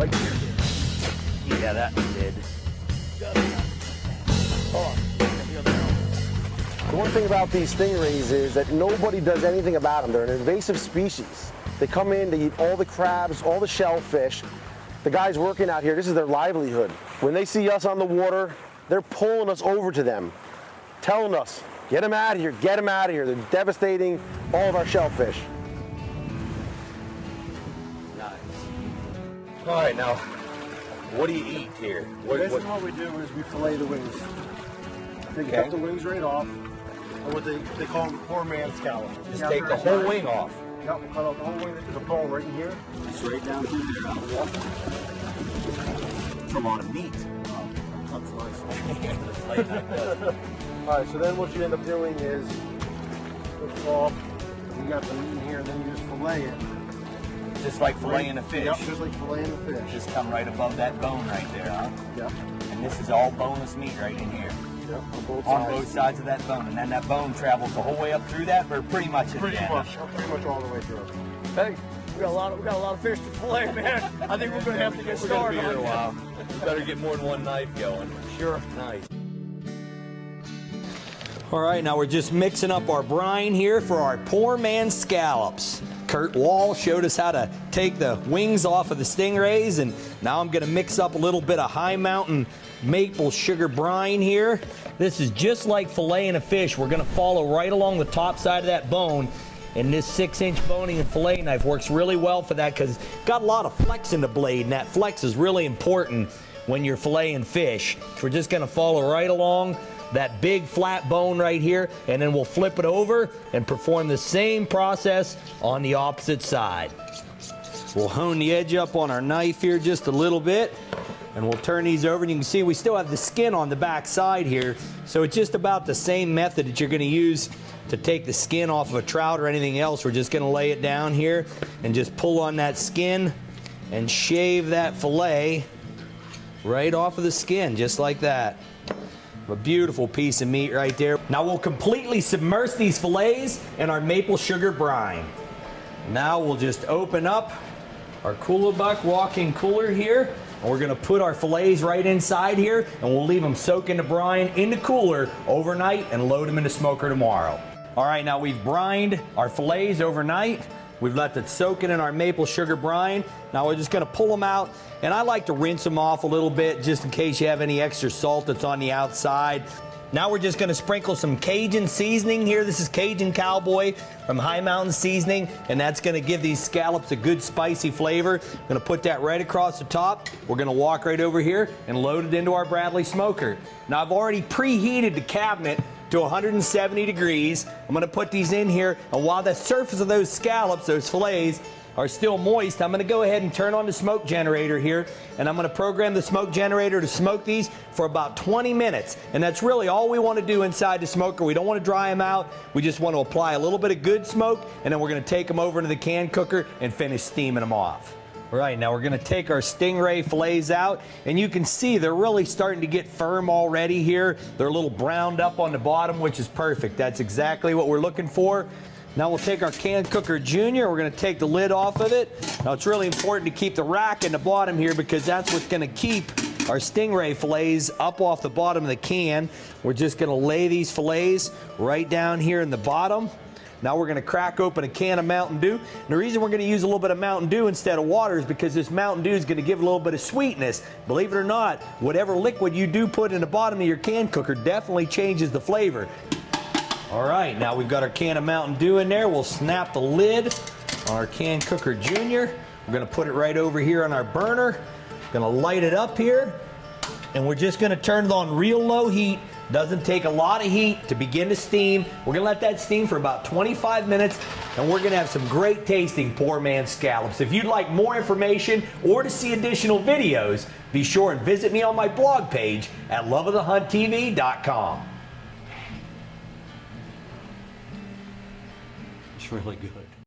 Right here. Yeah, that did. The one thing about these stingrays is that nobody does anything about them. They're an invasive species. They come in, they eat all the crabs, all the shellfish. The guys working out here, this is their livelihood. When they see us on the water, they're pulling us over to them, telling us, get them out of here, get them out of here. They're devastating all of our shellfish. Nice. All right, now, what do you eat here? Basically what we do is we fillet the wings. They cut the wings right off, or what they call them poor man's scallops. Just take the whole wing off. Yep, we'll cut out the whole wing. There's a bone right in here. Just right down through there. It's a lot of meat. That's nice. All right, so then what you end up doing is lift off. You got the meat in here, and then you just fillet it. Just like filleting a fish. Yep, just like filleting a fish. Just come right above that bone right there, huh? Yep. And this is all boneless meat right in here. Yep, on both sides of that bone. And then that bone travels the whole way up through that, or pretty much at the end? Pretty much all the way through. Hey, we got a lot of fish to fillet, man. I think we're going to have to get started. We're going to be here a while. Better get more than one knife going. Sure. Nice. All right, now we're just mixing up our brine here for our poor man's scallops. Kurt Wall showed us how to take the wings off of the stingrays, and now I'm going to mix up a little bit of high mountain maple sugar brine here. This is just like filleting a fish. We're going to follow right along the top side of that bone, and this 6-inch boning and fillet knife works really well for that because it's got a lot of flex in the blade, and that flex is really important when you're filleting fish. So we're just going to follow right along that big flat bone right here, and then we'll flip it over and perform the same process on the opposite side. We'll hone the edge up on our knife here just a little bit, and we'll turn these over, and you can see we still have the skin on the back side here, so it's just about the same method that you're going to use to take the skin off of a trout or anything else. We're just going to lay it down here and just pull on that skin and shave that fillet right off of the skin, just like that. A beautiful piece of meat right there. Now we'll completely submerge these fillets in our maple sugar brine. Now we'll just open up our Coolabuck walk-in cooler here, and we're going to put our fillets right inside here, and we'll leave them soak in the brine in the cooler overnight and load them in the smoker tomorrow. All right, now we've brined our fillets overnight. We've left it soaking in our maple sugar brine. Now we're just going to pull them out, and I like to rinse them off a little bit just in case you have any extra salt that's on the outside. Now we're just going to sprinkle some Cajun seasoning here. This is Cajun Cowboy from High Mountain Seasoning, and that's going to give these scallops a good spicy flavor. I'm going to put that right across the top. We're going to walk right over here and load it into our Bradley smoker. Now I've already preheated the cabinet to 170 degrees. I'm going to put these in here, and while the surface of those scallops, those fillets, are still moist, I'm going to go ahead and turn on the smoke generator here, and I'm going to program the smoke generator to smoke these for about 20 minutes. And that's really all we want to do inside the smoker. We don't want to dry them out. We just want to apply a little bit of good smoke, and then we're going to take them over into the can cooker and finish steaming them off. All right, now we're going to take our stingray fillets out, and you can see they're really starting to get firm already here. They're a little browned up on the bottom, which is perfect. That's exactly what we're looking for. Now we'll take our can cooker junior. We're going to take the lid off of it. Now it's really important to keep the rack in the bottom here because that's what's going to keep our stingray fillets up off the bottom of the can. We're just going to lay these fillets right down here in the bottom. Now we're going to crack open a can of Mountain Dew. And the reason we're going to use a little bit of Mountain Dew instead of water is because this Mountain Dew is going to give a little bit of sweetness. Believe it or not, whatever liquid you do put in the bottom of your can cooker definitely changes the flavor. All right, now we've got our can of Mountain Dew in there. We'll snap the lid on our can cooker junior. We're going to put it right over here on our burner. Going to light it up here. And we're just going to turn it on real low heat. Doesn't take a lot of heat to begin to steam. We're going to let that steam for about 25 minutes, and we're going to have some great tasting poor man scallops. If you'd like more information or to see additional videos, be sure and visit me on my blog page at loveofthehunttv.com. It's really good.